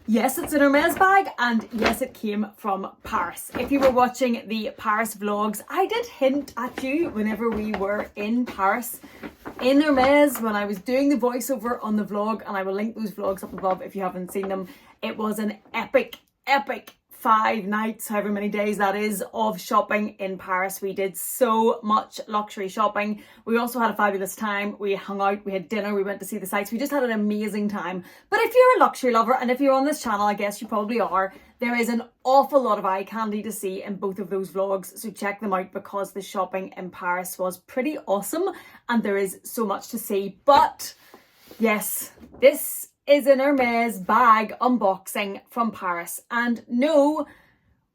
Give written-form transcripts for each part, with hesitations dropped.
Yes, it's an Hermes bag, and yes, it came from Paris. If you were watching the Paris vlogs, I did hint at you whenever we were in Paris in Hermes when I was doing the voiceover on the vlog, and I will link those vlogs up above if you haven't seen them. It was an epic 5 nights, however many days that is, of shopping in Paris. We did so much luxury shopping. We also had a fabulous time. We hung out, we had dinner, we went to see the sights. We just had an amazing time. But if you're a luxury lover, and if you're on this channel, I guess you probably are, there is an awful lot of eye candy to see in both of those vlogs. So check them out because the shopping in Paris was pretty awesome and there is so much to see. But yes, this is an Hermes bag unboxing from Paris. And no,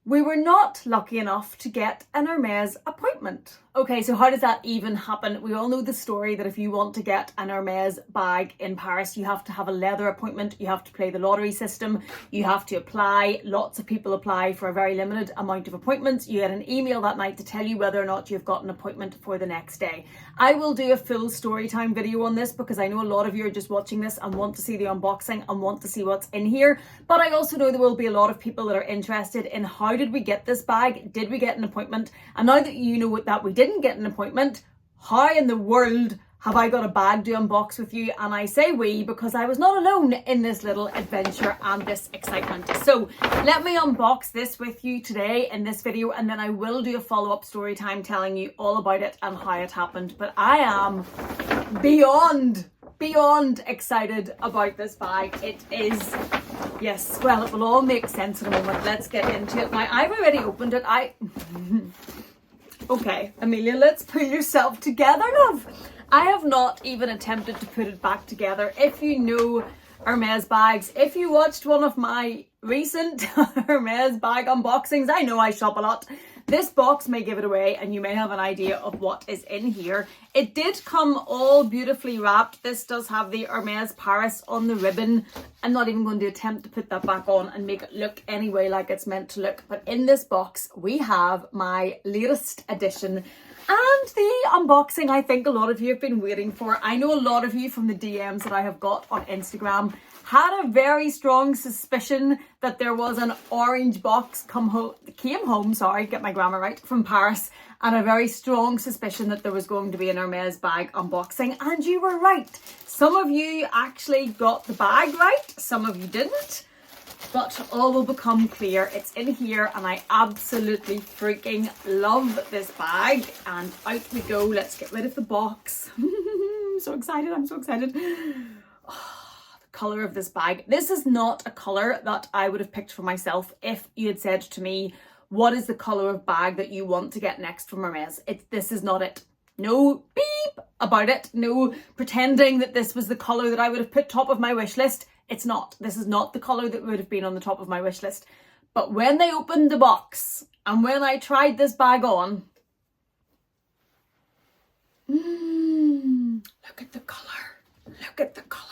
we were not lucky enough to get an Hermes appointment. Okay, so how does that even happen? We all know the story that if you want to get an Hermes bag in Paris, you have to have a leather appointment, you have to play the lottery system, you have to apply. Lots of people apply for a very limited amount of appointments. You get an email that night to tell you whether or not you've got an appointment for the next day. I will do a full story time video on this because I know a lot of you are just watching this and want to see the unboxing and want to see what's in here. But I also know there will be a lot of people that are interested in how did we get this bag? Did we get an appointment? And now that you know that we didn't get an appointment, how in the world have I got a bag to unbox with you? And I say we because I was not alone in this little adventure and this excitement. So let me unbox this with you today in this video, and then I will do a follow-up story time telling you all about it and how it happened. But I am beyond excited about this bag. It is, yes, well, it will all make sense in a moment. Let's get into it. Now, I've already opened it. Okay, Amelia, let's pull yourself together, love. I have not even attempted to put it back together. If you know Hermes bags, if you watched one of my recent Hermes bag unboxings, I know I shop a lot. This box may give it away and you may have an idea of what is in here. It did come all beautifully wrapped. This does have the Hermes Paris on the ribbon. I'm not even going to attempt to put that back on and make it look anyway like it's meant to look. But in this box, we have my latest edition and the unboxing I think a lot of you have been waiting for. I know a lot of you from the DMs that I have got on Instagram had a very strong suspicion that there was an orange box came home, get my grammar right, from Paris, and a very strong suspicion that there was going to be an Hermes bag unboxing, and you were right. Some of you actually got the bag right, some of you didn't, but all will become clear. It's in here and I absolutely freaking love this bag. And out we go. Let's get rid of the box. I'm so excited. Color of this bag. This is not a color that I would have picked for myself if you had said to me, what is the color of bag that you want to get next from Hermes? This is not it. No beep about it. No pretending that this was the color that I would have put top of my wish list. It's not. This is not the color that would have been on the top of my wish list. But when they opened the box and when I tried this bag on, look at the color. Look at the color.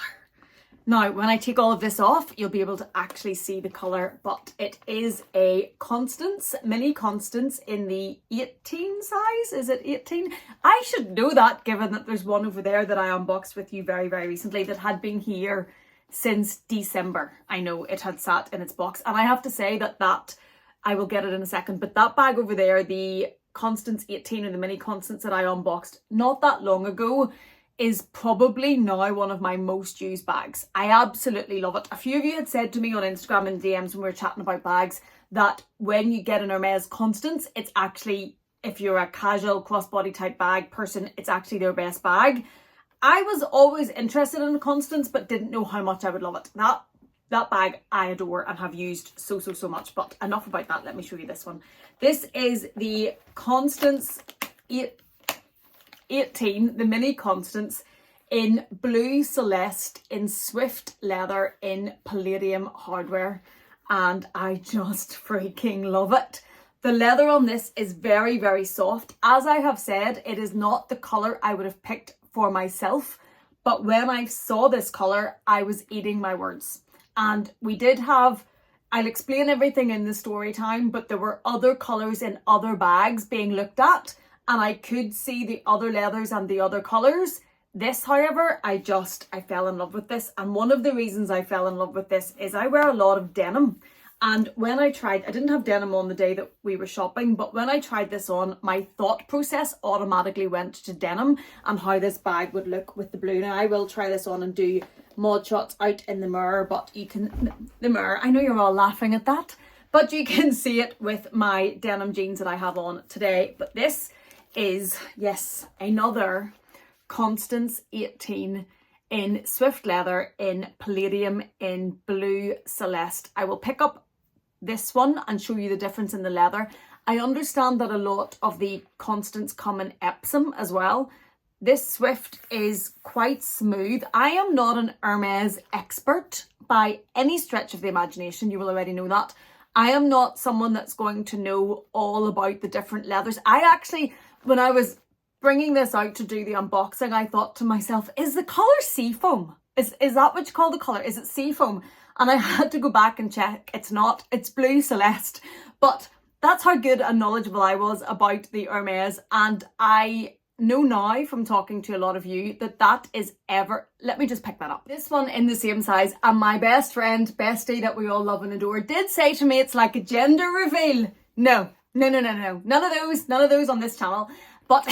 Now, when I take all of this off, you'll be able to actually see the colour, but it is a Constance, mini Constance in the 18 size. Is it 18? I should know that, given that there's one over there that I unboxed with you very, very recently that had been here since December. I know it had sat in its box, and I have to say that I will get it in a second, but that bag over there, the Constance 18 or the mini Constance that I unboxed not that long ago, is probably now one of my most used bags. I absolutely love it. A few of you had said to me on Instagram and DMs when we were chatting about bags that when you get an Hermes Constance, it's actually, if you're a casual crossbody type bag person, it's actually their best bag. I was always interested in a Constance but didn't know how much I would love it. That bag I adore and have used so much, but enough about that. Let me show you this one. This is the Constance 18, the mini Constance in blue Celeste, in Swift leather, in palladium hardware, and I just freaking love it. The leather on this is very, very soft. As I have said, it is not the colour I would have picked for myself, but when I saw this colour, I was eating my words. And we did have, I'll explain everything in the story time, but there were other colours in other bags being looked at, and I could see the other leathers and the other colours. This, however, I fell in love with this. And one of the reasons I fell in love with this is I wear a lot of denim. And when I didn't have denim on the day that we were shopping, but when I tried this on, my thought process automatically went to denim and how this bag would look with the blue. Now, I will try this on and do mod shots out in the mirror, but I know you're all laughing at that, but you can see it with my denim jeans that I have on today. But this is, yes, another Constance 18 in Swift leather, in palladium, in blue celeste. I will pick up this one and show you the difference in the leather. I understand that a lot of the Constance come in Epsom as well. This Swift is quite smooth. I am not an Hermes expert by any stretch of the imagination. You will already know that. I am not someone that's going to know all about the different leathers. I actually, when I was bringing this out to do the unboxing, I thought to myself, is the colour seafoam? Is that what you call the colour? Is it seafoam? And I had to go back and check. It's not. It's blue celeste. But that's how good and knowledgeable I was about the Hermes. And I know now from talking to a lot of you that is let me just pick that up. This one in the same size. And my best friend, bestie that we all love and adore, did say to me it's like a gender reveal. No. None of those on this channel. But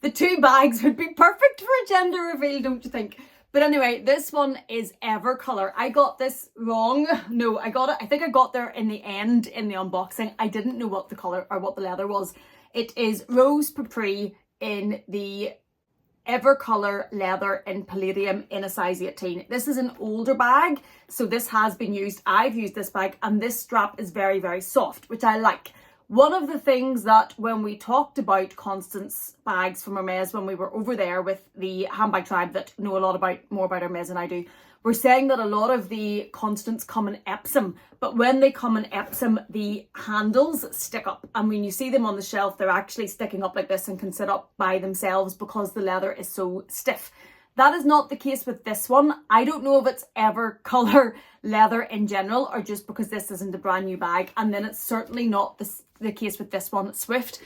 the two bags would be perfect for a gender reveal, don't you think? But anyway, this one is Ever Colour. I got this wrong. No, I think I got there in the end in the unboxing. I didn't know what the colour or what the leather was. It is Rose Papri in the Ever Colour leather in palladium in a size 18. This is an older bag, so this has been used. I've used this bag, and this strap is very, very soft, which I like. One of the things that when we talked about Constance bags from Hermes when we were over there with the handbag tribe that know a lot more about Hermes than I do, we're saying that a lot of the Constance come in Epsom, but when they come in Epsom, the handles stick up, and when you see them on the shelf, they're actually sticking up like this and can sit up by themselves because the leather is so stiff. That is not the case with this one. I don't know if it's Ever Colour leather in general or just because this isn't a brand new bag, and then it's certainly not the case with this one. Swift,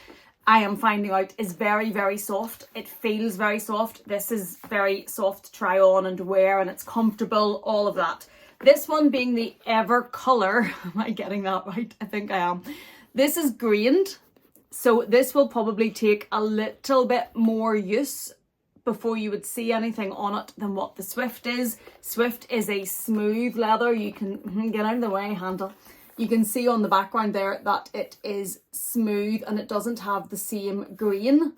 I am finding out, is very, very soft. It feels very soft. This is very soft to try on and wear, and it's comfortable, all of that. This one being the Ever Colour, am I getting that right? I think I am. This is grained, so this will probably take a little bit more use before you would see anything on it than what the Swift is. Swift is a smooth leather. You can get out of the way, handle. You can see on the background there that it is smooth and it doesn't have the same grain.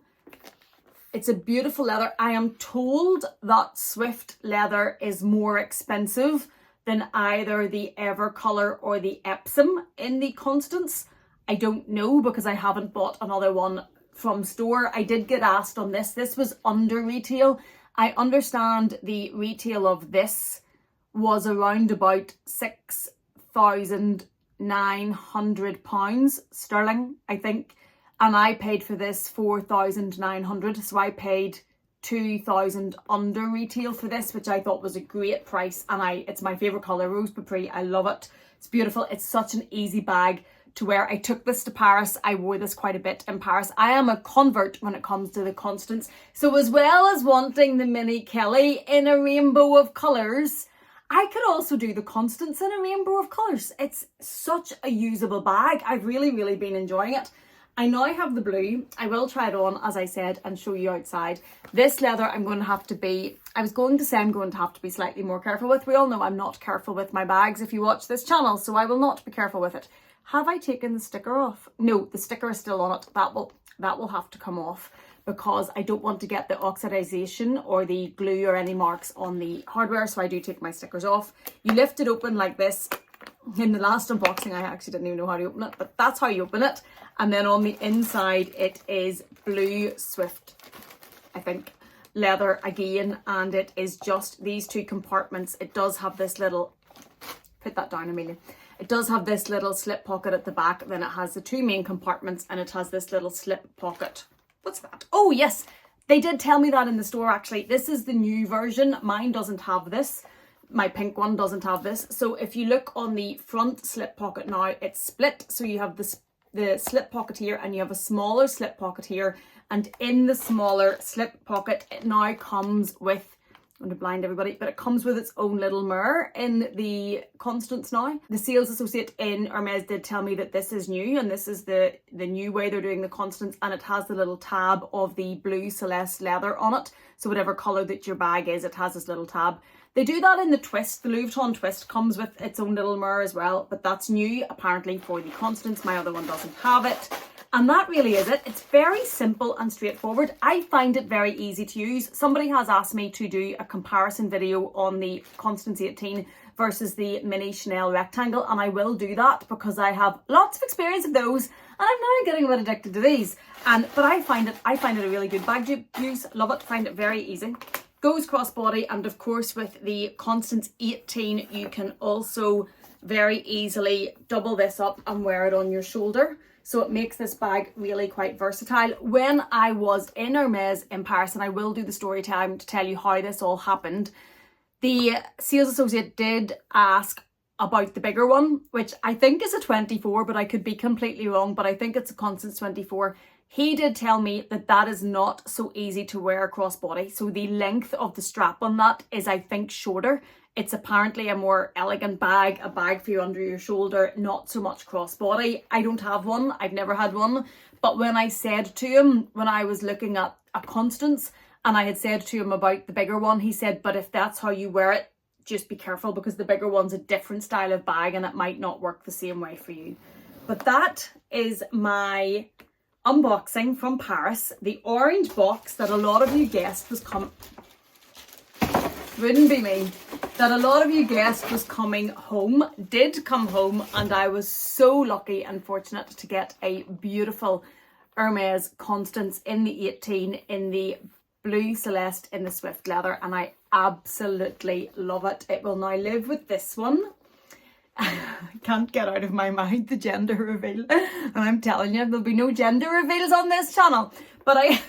It's a beautiful leather. I am told that Swift leather is more expensive than either the Ever Colour or the Epsom in the Constance. I don't know because I haven't bought another one from store. I did get asked on this. This was under retail. I understand the retail of this was around about £6,900 sterling, I think. And I paid for this 4,900. So I paid 2,000 under retail for this, which I thought was a great price. And it's my favourite colour, Rose Papri. I love it. It's beautiful. It's such an easy bag to wear. I took this to Paris. I wore this quite a bit in Paris. I am a convert when it comes to the Constance. So as well as wanting the Mini Kelly in a rainbow of colours, I could also do the Constance in a rainbow of colours. It's such a usable bag. I've really, really been enjoying it. I now have the blue. I will try it on, as I said, and show you outside. This leather I'm going to have to be slightly more careful with. We all know I'm not careful with my bags if you watch this channel, so I will not be careful with it. Have I taken the sticker off? No, the sticker is still on it. That will have to come off because I don't want to get the oxidization or the glue or any marks on the hardware, so I do take my stickers off. You lift it open like this. In the last unboxing, I actually didn't even know how to open it, but that's how you open it. And then on the inside, it is blue Swift, I think, leather again, and it is just these two compartments. It does have this little, put that down, Amelia. It does have this little slip pocket at the back, then it has the two main compartments, and it has this little slip pocket. What's that? Oh yes, they did tell me that in the store actually. This is the new version. Mine doesn't have this. My pink one doesn't have this. So if you look on the front slip pocket now, it's split. So you have this the slip pocket here, and you have a smaller slip pocket here, and in the smaller slip pocket it now comes with, I'm going to blind everybody, but it comes with its own little mirror in the Constance now. The sales associate in Hermes did tell me that this is new, and this is the new way they're doing the Constance, and it has the little tab of the blue Celeste leather on it. So whatever colour that your bag is, it has this little tab. They do that in the twist. The Vuitton twist comes with its own little mirror as well, but that's new apparently for the Constance. My other one doesn't have it. And that really is it. It's very simple and straightforward. I find it very easy to use. Somebody has asked me to do a comparison video on the Constance 18 versus the mini Chanel rectangle, and I will do that because I have lots of experience of those, and I'm now getting a bit addicted to these. But I find it a really good bag to use. Love it. Find it very easy. Goes crossbody, and of course with the Constance 18 you can also very easily double this up and wear it on your shoulder. So it makes this bag really quite versatile. When I was in Hermes in Paris, and I will do the story time to tell you how this all happened, the sales associate did ask about the bigger one, which I think is a 24, but I could be completely wrong, but I think it's a Constance 24. He did tell me that that is not so easy to wear crossbody. So the length of the strap on that is, I think, shorter. It's apparently a more elegant bag, a bag for you under your shoulder, not so much crossbody. I don't have one. I've never had one. But when I said to him, when I was looking at a Constance, and I had said to him about the bigger one, he said, but if that's how you wear it, just be careful because the bigger one's a different style of bag and it might not work the same way for you. But that is my unboxing from Paris. The orange box that a lot of you guessed was coming, wouldn't be me, that a lot of you guessed was coming home, did come home, and I was so lucky and fortunate to get a beautiful Hermes Constance in the 18 in the blue Celeste in the Swift leather, and I absolutely love it. It will now live with this one. I can't get out of my mind the gender reveal, and I'm telling you, there'll be no gender reveals on this channel, but I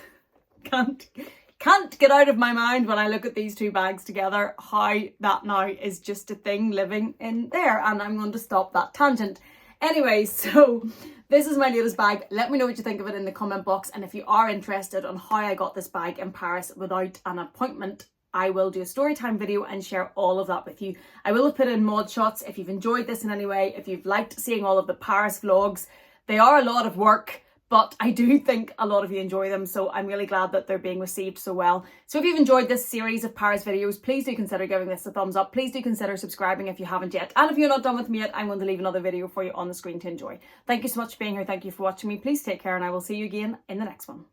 can't get out of my mind when I look at these two bags together how that now is just a thing living in there, and I'm going to stop that tangent. Anyway, so this is my latest bag. Let me know what you think of it in the comment box, and if you are interested on how I got this bag in Paris without an appointment, I will do a story time video and share all of that with you. I will have put in mod shots if you've enjoyed this in any way, if you've liked seeing all of the Paris vlogs. They are a lot of work, but I do think a lot of you enjoy them, so I'm really glad that they're being received so well. So if you've enjoyed this series of Paris videos, please do consider giving this a thumbs up. Please do consider subscribing if you haven't yet. And if you're not done with me yet, I'm going to leave another video for you on the screen to enjoy. Thank you so much for being here. Thank you for watching me. Please take care, and I will see you again in the next one.